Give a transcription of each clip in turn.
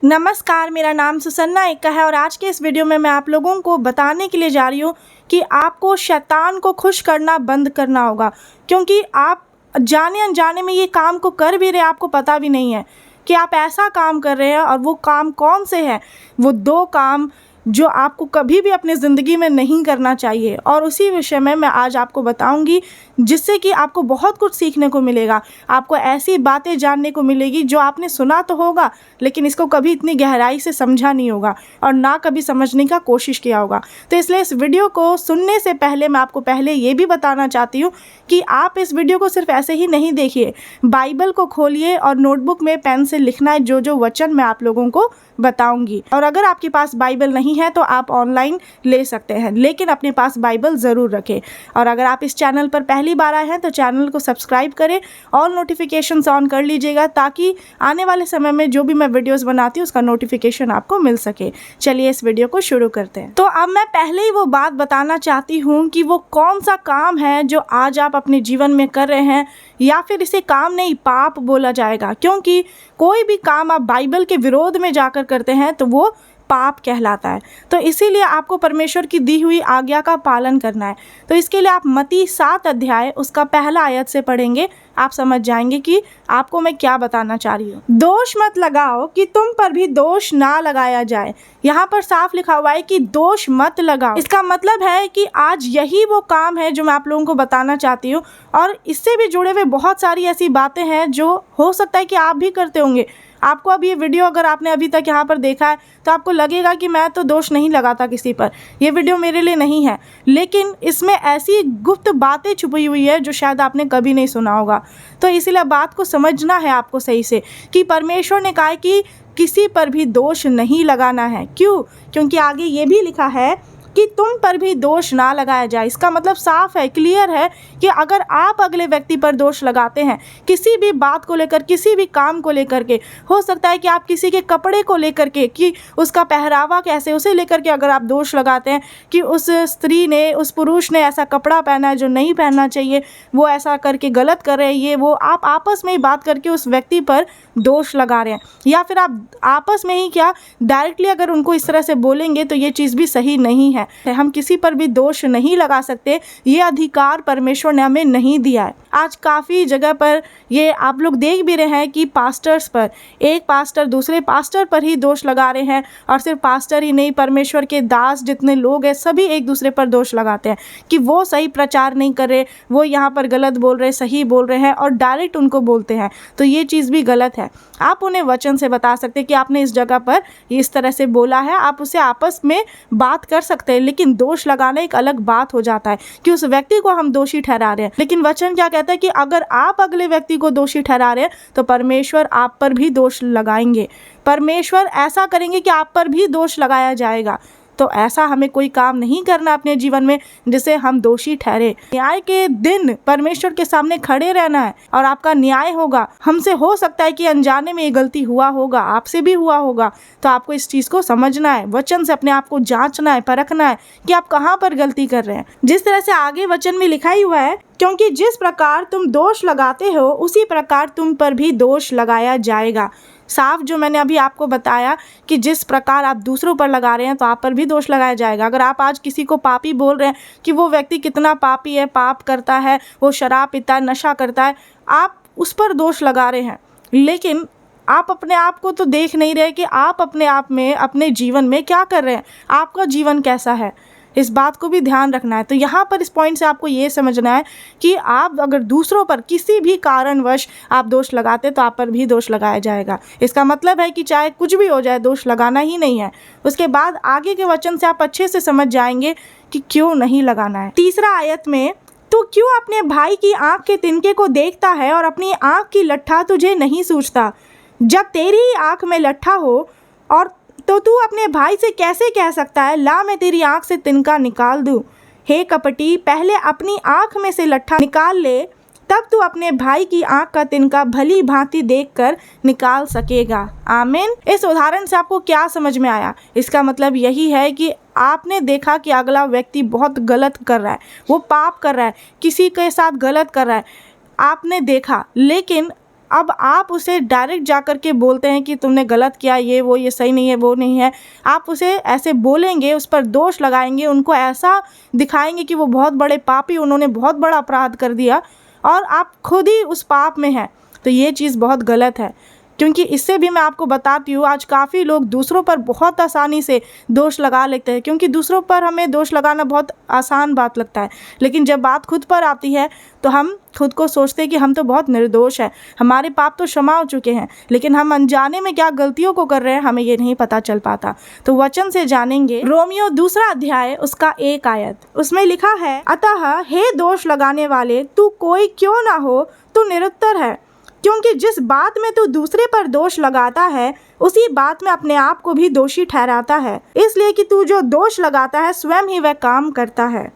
नमस्कार, मेरा नाम सुसन्ना एक्का है और आज के इस वीडियो में मैं आप लोगों को बताने के लिए जा रही हूँ कि आपको शैतान को खुश करना बंद करना होगा, क्योंकि आप जाने अनजाने में ये काम को कर भी रहे, आपको पता भी नहीं है कि आप ऐसा काम कर रहे हैं। और वो काम कौन से हैं? वो 2 काम जो आपको कभी भी अपनी ज़िंदगी में नहीं करना चाहिए, और उसी विषय में मैं आज आपको बताऊंगी, जिससे कि आपको बहुत कुछ सीखने को मिलेगा। आपको ऐसी बातें जानने को मिलेगी जो आपने सुना तो होगा, लेकिन इसको कभी इतनी गहराई से समझा नहीं होगा और ना कभी समझने का कोशिश किया होगा। तो इसलिए इस वीडियो को सुनने से पहले मैं आपको पहले ये भी बताना चाहती हूँ कि आप इस वीडियो को सिर्फ ऐसे ही नहीं देखिए। बाइबल को खोलिए और नोटबुक में पेन से लिखना है जो वचन मैं आप लोगों को बताऊंगी। और अगर आपके पास बाइबल नहीं है तो आप ऑनलाइन ले सकते हैं, लेकिन अपने पास बाइबल ज़रूर रखें। और अगर आप इस चैनल पर पहली बार आए हैं तो चैनल को सब्सक्राइब करें, ऑल नोटिफिकेशंस ऑन कर लीजिएगा, ताकि आने वाले समय में जो भी मैं वीडियोस बनाती हूँ उसका नोटिफिकेशन आपको मिल सके। चलिए इस वीडियो को शुरू करते हैं। तो अब मैं पहले ही वो बात बताना चाहती हूँ कि वो कौन सा काम है जो आज आप अपने जीवन में कर रहे हैं, या फिर इसे काम नहीं पाप बोला जाएगा, क्योंकि कोई भी काम आप बाइबल के विरोध में जाकर करते हैं तो वो पाप कहलाता है। तो इसीलिए आपको परमेश्वर की दी हुई आज्ञा का पालन करना है। तो इसके लिए आप मत्ती 7 अध्याय उसका पहला आयत से पढ़ेंगे, आप समझ जाएंगे कि आपको मैं क्या बताना चाह रही हूँ। दोष मत लगाओ कि तुम पर भी दोष ना लगाया जाए। यहाँ पर साफ लिखा हुआ है कि दोष मत लगाओ। इसका मतलब है कि आज यही वो काम है जो मैं आप लोगों को बताना चाहती हूँ, और इससे भी जुड़े हुए बहुत सारी ऐसी बातें हैं जो हो सकता है कि आप भी करते होंगे। आपको अब ये वीडियो अगर आपने अभी तक यहाँ पर देखा है तो आपको लगेगा कि मैं तो दोष नहीं लगाता किसी पर, ये वीडियो मेरे लिए नहीं है। लेकिन इसमें ऐसी गुप्त बातें छुपी हुई है जो शायद आपने कभी नहीं सुना होगा। तो इसीलिए बात को समझना है आपको सही से, कि परमेश्वर ने कहा है कि किसी पर भी दोष नहीं लगाना है। क्यों? क्योंकि आगे ये भी लिखा है कि तुम पर भी दोष ना लगाया जाए। इसका मतलब साफ है, क्लियर है कि अगर आप अगले व्यक्ति पर दोष लगाते हैं किसी भी बात को लेकर, किसी भी काम को लेकर के, हो सकता है कि आप किसी के कपड़े को लेकर के, कि उसका पहरावा कैसे, उसे लेकर के अगर आप दोष लगाते हैं कि उस स्त्री ने, उस पुरुष ने ऐसा कपड़ा पहना है जो नहीं पहनना चाहिए, वो ऐसा करके गलत कर रहे हैं, ये वो आप आपस में ही बात करके उस व्यक्ति पर दोष लगा रहे हैं। या फिर आप आपस में ही क्या, डायरेक्टली अगर उनको इस तरह से बोलेंगे तो ये चीज़ भी सही नहीं है। हम किसी पर भी दोष नहीं लगा सकते, ये अधिकार परमेश्वर ने हमें नहीं दिया है। आज काफ़ी जगह पर ये आप लोग देख भी रहे हैं कि पास्टर्स पर, एक पास्टर दूसरे पास्टर पर ही दोष लगा रहे हैं, और सिर्फ पास्टर ही नहीं, परमेश्वर के दास जितने लोग हैं सभी एक दूसरे पर दोष लगाते हैं कि वो सही प्रचार नहीं कर रहे, वो यहाँ पर गलत बोल रहे, सही बोल रहे हैं, और डायरेक्ट उनको बोलते हैं। तो ये चीज़ भी गलत है। आप उन्हें वचन से बता सकते कि आपने इस जगह पर इस तरह से बोला है, आप उसे आपस में बात कर सकते हैं, लेकिन दोष लगाना एक अलग बात हो जाता है कि उस व्यक्ति को हम दोषी ठहरा रहे हैं। लेकिन वचन क्या कहता है कि अगर आप अगले व्यक्ति को दोषी ठहरा रहे हैं तो परमेश्वर आप पर भी दोष लगाएंगे। परमेश्वर ऐसा करेंगे कि आप पर भी दोष लगाया जाएगा। तो ऐसा हमें कोई काम नहीं करना अपने जीवन में जिसे हम दोषी ठहरे। न्याय के दिन परमेश्वर के सामने खड़े रहना है और आपका न्याय होगा। हमसे हो सकता है कि अनजाने में ये गलती हुआ होगा, आपसे भी हुआ होगा, तो आपको इस चीज़ को समझना है, वचन से अपने आप को जांचना है, परखना है कि आप कहाँ पर गलती कर रहे हैं। जिस तरह से आगे वचन में लिखा ही हुआ है, क्योंकि जिस प्रकार तुम दोष लगाते हो उसी प्रकार तुम पर भी दोष लगाया जाएगा। साफ जो मैंने अभी आपको बताया कि जिस प्रकार आप दूसरों पर लगा रहे हैं तो आप पर भी दोष लगाया जाएगा। अगर आप आज किसी को पापी बोल रहे हैं कि वो व्यक्ति कितना पापी है, पाप करता है, वो शराब पीता है, नशा करता है, आप उस पर दोष लगा रहे हैं, लेकिन आप अपने आप को तो देख नहीं रहे कि आप अपने आप में, अपने जीवन में क्या कर रहे हैं, आपका जीवन कैसा है। इस बात को भी ध्यान रखना है। तो यहाँ पर इस पॉइंट से आपको ये समझना है कि आप अगर दूसरों पर किसी भी कारणवश आप दोष लगाते तो आप पर भी दोष लगाया जाएगा। इसका मतलब है कि चाहे कुछ भी हो जाए, दोष लगाना ही नहीं है। उसके बाद आगे के वचन से आप अच्छे से समझ जाएंगे कि क्यों नहीं लगाना है। तीसरा आयत में, तू क्यों अपने भाई की आँख के तिनके को देखता है और अपनी आँख की लट्ठा तुझे नहीं सूझता? जब तेरी ही आँख में लट्ठा हो और तो तू अपने भाई से कैसे कह सकता है, ला मैं तेरी आँख से तिनका निकाल दूँ? हे कपटी, पहले अपनी आँख में से लट्ठा निकाल ले, तब तू अपने भाई की आँख का तिनका भली भांति देखकर निकाल सकेगा। आमीन। इस उदाहरण से आपको क्या समझ में आया? इसका मतलब यही है कि आपने देखा कि अगला व्यक्ति बहुत गलत कर रहा है, वो पाप कर रहा है, किसी के साथ गलत कर रहा है, आपने देखा, लेकिन अब आप उसे डायरेक्ट जाकर के बोलते हैं कि तुमने गलत किया, ये वो, ये सही नहीं है, वो नहीं है। आप उसे ऐसे बोलेंगे, उस पर दोष लगाएंगे, उनको ऐसा दिखाएंगे कि वो बहुत बड़े पापी, उन्होंने बहुत बड़ा अपराध कर दिया और आप खुद ही उस पाप में हैं। तो ये चीज़ बहुत गलत है, क्योंकि इससे भी मैं आपको बताती हूँ, आज काफ़ी लोग दूसरों पर बहुत आसानी से दोष लगा लेते हैं, क्योंकि दूसरों पर हमें दोष लगाना बहुत आसान बात लगता है। लेकिन जब बात खुद पर आती है तो हम खुद को सोचते हैं कि हम तो बहुत निर्दोष हैं, हमारे पाप तो क्षमा हो चुके हैं, लेकिन हम अनजाने में क्या गलतियों को कर रहे हैं हमें ये नहीं पता चल पाता। तो वचन से जानेंगे। रोमियो 2 अध्याय उसका 1 आयत, उसमें लिखा है, अतः हे दोष लगाने वाले, तू कोई क्यों ना हो, तू निरुत्तर है, क्योंकि जिस बात में तू दूसरे पर दोष लगाता है उसी बात में अपने आप को भी दोषी ठहराता है, इसलिए कि तू जो दोष लगाता है स्वयं ही वह काम करता है।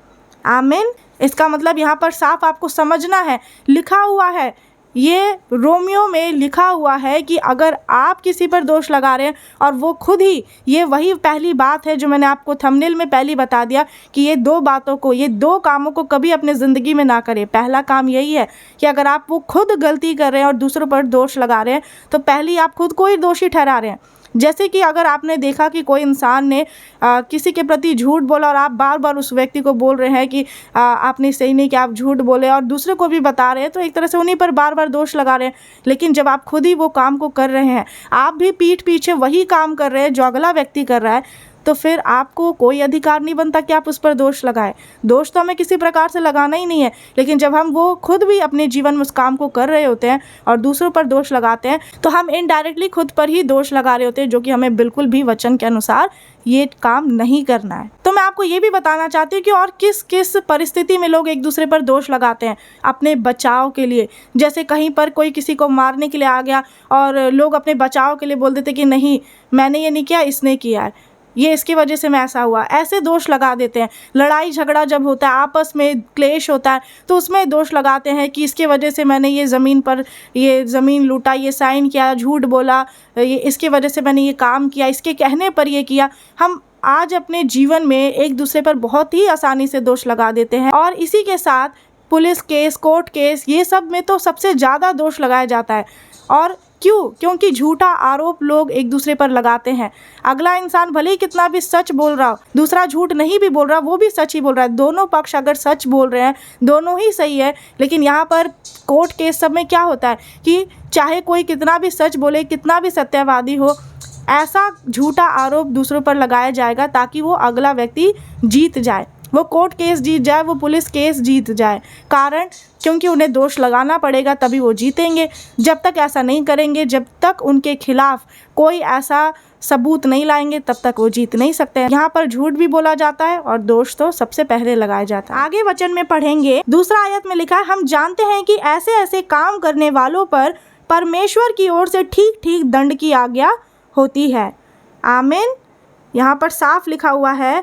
आमीन। इसका मतलब यहाँ पर साफ आपको समझना है, लिखा हुआ है, ये रोमियो में लिखा हुआ है कि अगर आप किसी पर दोष लगा रहे हैं और वो खुद ही, ये वही पहली बात है जो मैंने आपको थंबनेल में पहले बता दिया कि ये 2 बातों को, ये 2 कामों को कभी अपने ज़िंदगी में ना करें। पहला काम यही है कि अगर आप वो खुद गलती कर रहे हैं और दूसरों पर दोष लगा रहे हैं तो पहली आप खुद को ही दोषी ठहरा रहे हैं। जैसे कि अगर आपने देखा कि कोई इंसान ने किसी के प्रति झूठ बोला और आप बार बार उस व्यक्ति को बोल रहे हैं कि आपने सही नहीं किया, आप झूठ बोले, और दूसरे को भी बता रहे हैं, तो एक तरह से उन्हीं पर बार बार दोष लगा रहे हैं। लेकिन जब आप खुद ही वो काम को कर रहे हैं, आप भी पीठ पीछे वही काम कर रहे हैं जो अगला व्यक्ति कर रहा है, तो फिर आपको कोई अधिकार नहीं बनता कि आप उस पर दोष लगाएं। दोष तो हमें किसी प्रकार से लगाना ही नहीं है, लेकिन जब हम वो खुद भी अपने जीवन में उस काम को कर रहे होते हैं और दूसरों पर दोष लगाते हैं तो हम इनडायरेक्टली खुद पर ही दोष लगा रहे होते हैं, जो कि हमें बिल्कुल भी वचन के अनुसार ये काम नहीं करना है। तो मैं आपको ये भी बताना चाहती हूँ कि और किस किस परिस्थिति में लोग एक दूसरे पर दोष लगाते हैं अपने बचाव के लिए। जैसे कहीं पर कोई किसी को मारने के लिए आ गया और लोग अपने बचाव के लिए बोल देते कि नहीं, मैंने ये नहीं किया, इसने किया है, ये इसकी वजह से मैं ऐसा हुआ, ऐसे दोष लगा देते हैं। लड़ाई झगड़ा जब होता है, आपस में क्लेश होता है, तो उसमें दोष लगाते हैं कि इसके वजह से मैंने ये ज़मीन पर ये ज़मीन लूटा, ये साइन किया, झूठ बोला, ये इसकी वजह से मैंने ये काम किया, इसके कहने पर ये किया। हम आज अपने जीवन में एक दूसरे पर बहुत ही आसानी से दोष लगा देते हैं, और इसी के साथ पुलिस केस, कोर्ट केस, ये सब में तो सबसे ज़्यादा दोष लगाया जाता है। और क्यों? क्योंकि झूठा आरोप लोग एक दूसरे पर लगाते हैं। अगला इंसान भले ही कितना भी सच बोल रहा हो, दूसरा झूठ नहीं भी बोल रहा, वो भी सच ही बोल रहा है, दोनों पक्ष अगर सच बोल रहे हैं, दोनों ही सही है। लेकिन यहाँ पर कोर्ट केस सब में क्या होता है कि चाहे कोई कितना भी सच बोले, कितना भी सत्यवादी हो, ऐसा झूठा आरोप दूसरों पर लगाया जाएगा ताकि वो अगला व्यक्ति जीत जाए, वो कोर्ट केस जीत जाए, वो पुलिस केस जीत जाए। कारण क्योंकि उन्हें दोष लगाना पड़ेगा, तभी वो जीतेंगे। जब तक ऐसा नहीं करेंगे, जब तक उनके खिलाफ कोई ऐसा सबूत नहीं लाएंगे, तब तक वो जीत नहीं सकते हैं। यहाँ पर झूठ भी बोला जाता है और दोष तो सबसे पहले लगाया जाता है। आगे वचन में पढ़ेंगे, 2 आयत में लिखा है, हम जानते हैं कि ऐसे ऐसे काम करने वालों पर परमेश्वर की ओर से ठीक ठीक दंड की आज्ञा होती है। आमीन। यहाँ पर साफ लिखा हुआ है।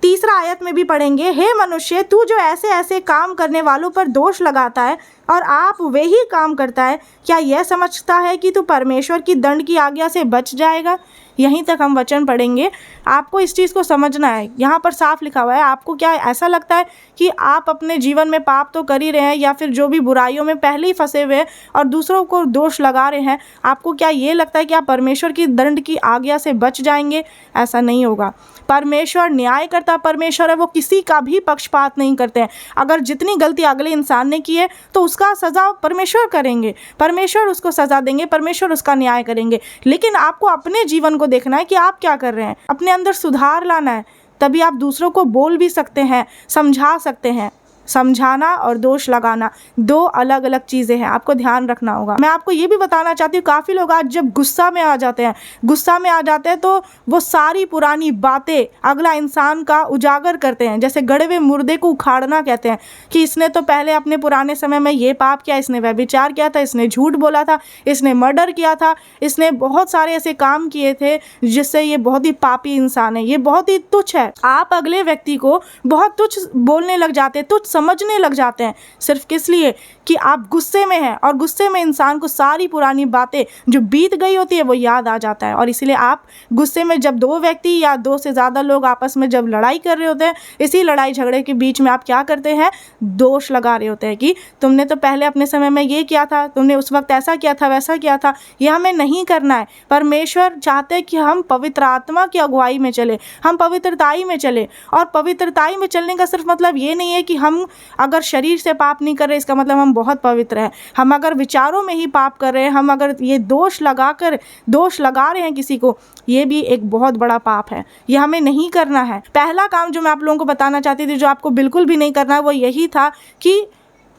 3 आयत में भी पढ़ेंगे, हे मनुष्य, तू जो ऐसे ऐसे काम करने वालों पर दोष लगाता है और आप वही काम करता है, क्या यह समझता है कि तू परमेश्वर की दंड की आज्ञा से बच जाएगा? यहीं तक हम वचन पढ़ेंगे। आपको इस चीज़ को समझना है, यहाँ पर साफ लिखा हुआ है। आपको क्या ऐसा लगता है कि आप अपने जीवन में पाप तो कर ही रहे हैं, या फिर जो भी बुराइयों में पहले ही फंसे हुए हैं और दूसरों को दोष लगा रहे हैं, आपको क्या ये लगता है कि आप परमेश्वर की दंड की आज्ञा से बच जाएंगे? ऐसा नहीं होगा। परमेश्वर न्याय करता परमेश्वर है, वो किसी का भी पक्षपात नहीं करते हैं। अगर जितनी गलती अगले इंसान ने की है तो उसका सज़ा परमेश्वर करेंगे, परमेश्वर उसको सज़ा देंगे, परमेश्वर उसका न्याय करेंगे। लेकिन आपको अपने जीवन को देखना है कि आप क्या कर रहे हैं, अपने अंदर सुधार लाना है, तभी आप दूसरों को बोल भी सकते हैं, समझा सकते हैं। समझाना और दोष लगाना 2 अलग अलग चीज़ें हैं, आपको ध्यान रखना होगा। मैं आपको ये भी बताना चाहती हूँ, काफ़ी लोग आज जब गुस्सा में आ जाते हैं तो वो सारी पुरानी बातें अगला इंसान का उजागर करते हैं। जैसे गड़े हुए मुर्दे को उखाड़ना कहते हैं कि इसने तो पहले अपने पुराने समय में ये पाप किया, इसने व्यभिचार किया था, इसने झूठ बोला था, इसने मर्डर किया था, इसने बहुत सारे ऐसे काम किए थे जिससे ये बहुत ही पापी इंसान है, ये बहुत ही तुच्छ है। आप अगले व्यक्ति को बहुत तुच्छ बोलने लग जाते हैं, तुच्छ समझने लग जाते हैं, सिर्फ किस लिए कि आप गुस्से में हैं, और गुस्से में इंसान को सारी पुरानी बातें जो बीत गई होती है वो याद आ जाता है। और इसीलिए आप गुस्से में जब दो व्यक्ति या दो से ज़्यादा लोग आपस में जब लड़ाई कर रहे होते हैं, इसी लड़ाई झगड़े के बीच में आप क्या करते हैं, दोष लगा रहे होते हैं कि तुमने तो पहले अपने समय में ये किया था, तुमने उस वक्त ऐसा किया था, वैसा किया था। ये हमें नहीं करना है। परमेश्वर चाहते हैं कि हम पवित्र आत्मा की अगुवाई में चले, हम पवित्रताई में चले। और पवित्रताई में चलने का सिर्फ मतलब ये नहीं है कि हम अगर शरीर से पाप नहीं कर रहे इसका मतलब हम बहुत पवित्र हैं। हम अगर विचारों में ही पाप कर रहे हैं, हम अगर ये दोष लगा रहे हैं किसी को, ये भी एक बहुत बड़ा पाप है। ये हमें नहीं करना है। पहला काम जो मैं आप लोगों को बताना चाहती थी, जो आपको बिल्कुल भी नहीं करना है, वो यही था कि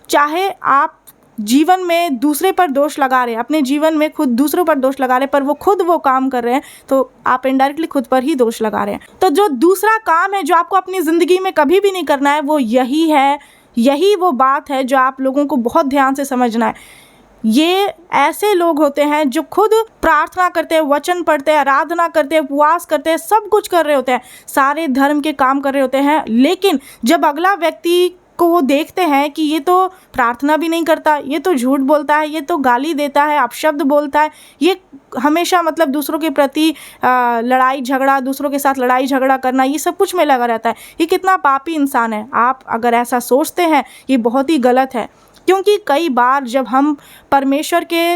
चाहे आप जीवन में दूसरे पर दोष लगा रहे हैं, अपने जीवन में खुद दूसरों पर दोष लगा रहे हैं, पर वो खुद वो काम कर रहे हैं, तो आप इनडायरेक्टली खुद पर ही दोष लगा रहे हैं। तो जो दूसरा काम है जो आपको अपनी ज़िंदगी में कभी भी नहीं करना है, वो यही है, यही वो बात है जो आप लोगों को बहुत ध्यान से समझना है। ये ऐसे लोग होते हैं जो खुद प्रार्थना करते हैं, वचन पढ़ते हैं, आराधना करते हैं, उपवास करते हैं, सब कुछ कर रहे होते हैं, सारे धर्म के काम कर रहे होते हैं, लेकिन जब अगला व्यक्ति को वो देखते हैं कि ये तो प्रार्थना भी नहीं करता, ये तो झूठ बोलता है, ये तो गाली देता है, अपशब्द बोलता है, ये हमेशा मतलब दूसरों के प्रति लड़ाई झगड़ा, दूसरों के साथ लड़ाई झगड़ा करना, ये सब कुछ में लगा रहता है, ये कितना पापी इंसान है। आप अगर ऐसा सोचते हैं, ये बहुत ही गलत है। क्योंकि कई बार जब हम परमेश्वर के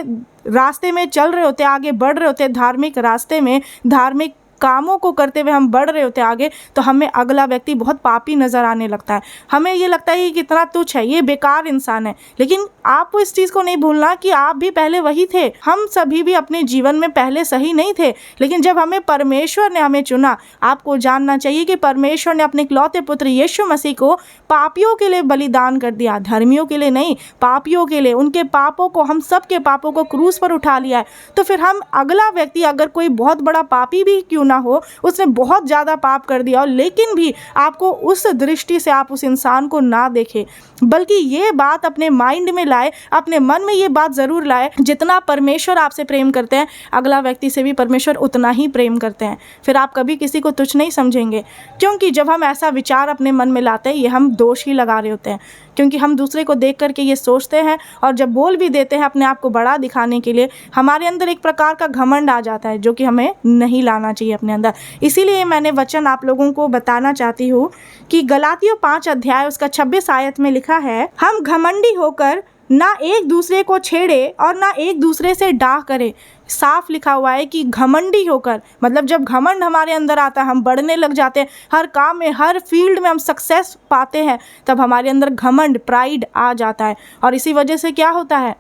रास्ते में चल रहे होते हैं, आगे बढ़ रहे होते हैं, धार्मिक रास्ते में, धार्मिक कामों को करते हुए हम बढ़ रहे होते हैं आगे, तो हमें अगला व्यक्ति बहुत पापी नज़र आने लगता है। हमें ये लगता है कि कितना तुच्छ है, ये बेकार इंसान है। लेकिन आपको इस चीज़ को नहीं भूलना कि आप भी पहले वही थे। हम सभी भी अपने जीवन में पहले सही नहीं थे, लेकिन जब हमें परमेश्वर ने हमें चुना, आपको जानना चाहिए कि परमेश्वर ने अपने इकलौते पुत्र यीशु मसीह को पापियों के लिए बलिदान कर दिया, धर्मियों के लिए नहीं, पापियों के लिए। उनके पापों को, हम सब के पापों को क्रूस पर उठा लिया है। तो फिर हम अगला व्यक्ति, अगर कोई बहुत बड़ा पापी भी क्यों ना हो, उसने बहुत ज़्यादा पाप कर दिया हो, लेकिन भी आपको उस दृष्टि से आप उस इंसान को ना देखें, बल्कि ये बात अपने माइंड में लाए, अपने मन में ये बात ज़रूर लाए, जितना परमेश्वर आपसे प्रेम करते हैं, अगला व्यक्ति से भी परमेश्वर उतना ही प्रेम करते हैं। फिर आप कभी किसी को तुच्छ नहीं समझेंगे, क्योंकि जब हम ऐसा विचार अपने मन में लाते हैं, ये हम दोष ही लगा रहे होते हैं। क्योंकि हम दूसरे को देख करके ये सोचते हैं, और जब बोल भी देते हैं अपने आप को बड़ा दिखाने के लिए, हमारे अंदर एक प्रकार का घमंड आ जाता है, जो कि हमें नहीं लाना चाहिए अपने अंदर। इसीलिए मैंने वचन आप लोगों को बताना चाहती हूँ कि गलातियों 5 अध्याय उसका 26 आयत में लिखा है, हम घमंडी होकर ना एक दूसरे को छेड़े और ना एक दूसरे से डाह करे। साफ लिखा हुआ है कि घमंडी होकर, मतलब जब घमंड हमारे अंदर आता है, हम बढ़ने लग जाते हैं, हर काम में, हर फील्ड में हम सक्सेस पाते हैं, तब हमारे अंदर घमंड, प्राइड आ जाता है। और इसी वजह से क्या होता है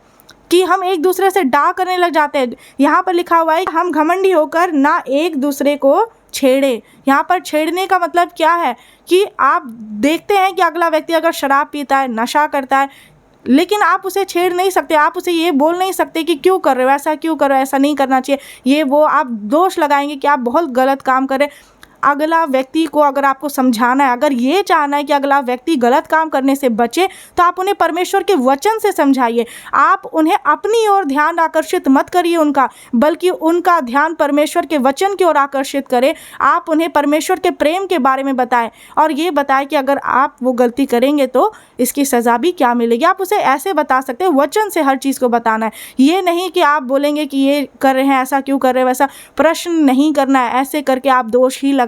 कि हम एक दूसरे से डाह करने लग जाते हैं। यहाँ पर लिखा हुआ है हम घमंडी होकर ना एक दूसरे को छेड़े। यहाँ पर छेड़ने का मतलब क्या है कि आप देखते हैं कि अगला व्यक्ति अगर शराब पीता है, नशा करता है, लेकिन आप उसे छेड़ नहीं सकते, आप उसे ये बोल नहीं सकते कि क्यों कर रहे हो, ऐसा क्यों कर रहे हो, ऐसा नहीं करना चाहिए, ये वो आप दोष लगाएंगे कि आप बहुत गलत काम कर रहे हैं। अगला व्यक्ति को अगर आपको समझाना है, अगर ये चाहना है कि अगला व्यक्ति गलत काम करने से बचे, तो आप उन्हें परमेश्वर के वचन से समझाइए। आप उन्हें अपनी ओर ध्यान आकर्षित मत करिए उनका, बल्कि उनका ध्यान परमेश्वर के वचन की ओर आकर्षित करें। आप उन्हें परमेश्वर के प्रेम के बारे में बताएं, और ये बताएं कि अगर आप वो गलती करेंगे तो इसकी सज़ा भी क्या मिलेगी। आप उसे ऐसे बता सकते हैं, वचन से हर चीज़ को बताना है। ये नहीं कि आप बोलेंगे कि ये कर रहे हैं, ऐसा क्यों कर रहे हैं, वैसा प्रश्न नहीं करना है। ऐसे करके आप दोष ही लगाएंगे।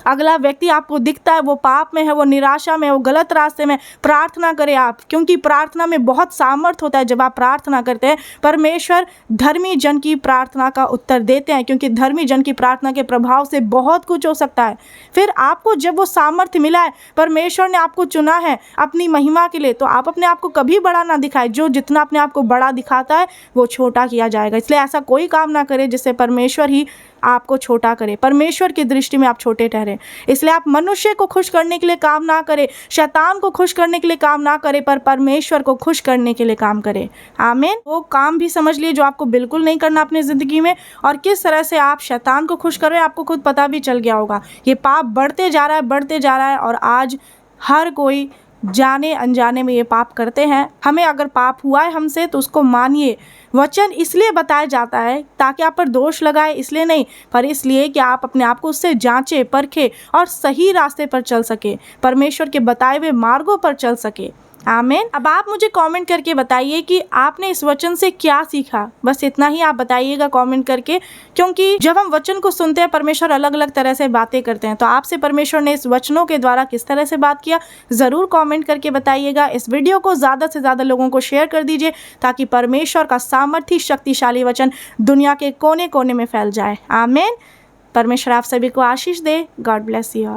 अगला व्यक्ति आपको दिखता है वो पाप में है, वो निराशा में, वो गलत रास्ते में, प्रार्थना करें आप, क्योंकि प्रार्थना में बहुत सामर्थ होता है। जब आप प्रार्थना करते हैं, परमेश्वर धर्मी जन की प्रार्थना का उत्तर देते हैं, क्योंकि धर्मी जन की प्रार्थना के प्रभाव से बहुत कुछ हो सकता है। फिर आपको जब वो सामर्थ्य मिला है, परमेश्वर ने आपको चुना है अपनी महिमा के लिए, तो आप अपने आप को कभी बड़ा ना दिखाए। जो जितना अपने आप को बड़ा दिखाता है वो छोटा किया जाएगा। इसलिए ऐसा कोई काम ना करें जिससे परमेश्वर ही आपको छोटा करे, परमेश्वर की दृष्टि में आप छोटे ठहरे। इसलिए आप मनुष्य को खुश करने के लिए काम ना करें, शैतान को खुश करने के लिए काम ना करें, पर परमेश्वर को खुश करने के लिए काम करें। आमीन। वो काम भी समझ लिए जो आपको बिल्कुल नहीं करना अपनी ज़िंदगी में, और किस तरह से आप शैतान को खुश कर रहे हैं आपको खुद पता भी चल गया होगा। ये पाप बढ़ते जा रहा है, बढ़ते जा रहा है, और आज हर कोई जाने अनजाने में ये पाप करते हैं। हमें अगर पाप हुआ है हमसे तो उसको मानिए, वचन इसलिए बताया जाता है ताकि आप पर दोष लगाए, इसलिए नहीं, पर इसलिए कि आप अपने आप को उससे जांचें, परखें और सही रास्ते पर चल सके, परमेश्वर के बताए हुए मार्गों पर चल सके। आमीन। अब आप मुझे कमेंट करके बताइए कि आपने इस वचन से क्या सीखा। बस इतना ही आप बताइएगा कमेंट करके, क्योंकि जब हम वचन को सुनते हैं परमेश्वर अलग अलग तरह से बातें करते हैं। तो आपसे परमेश्वर ने इस वचनों के द्वारा किस तरह से बात किया, ज़रूर कमेंट करके बताइएगा। इस वीडियो को ज़्यादा से ज़्यादा लोगों को शेयर कर दीजिए ताकि परमेश्वर का सामर्थी शक्तिशाली वचन दुनिया के कोने कोने में फैल जाए। आमीन। परमेश्वर आप सभी को आशीष दे। God bless you all.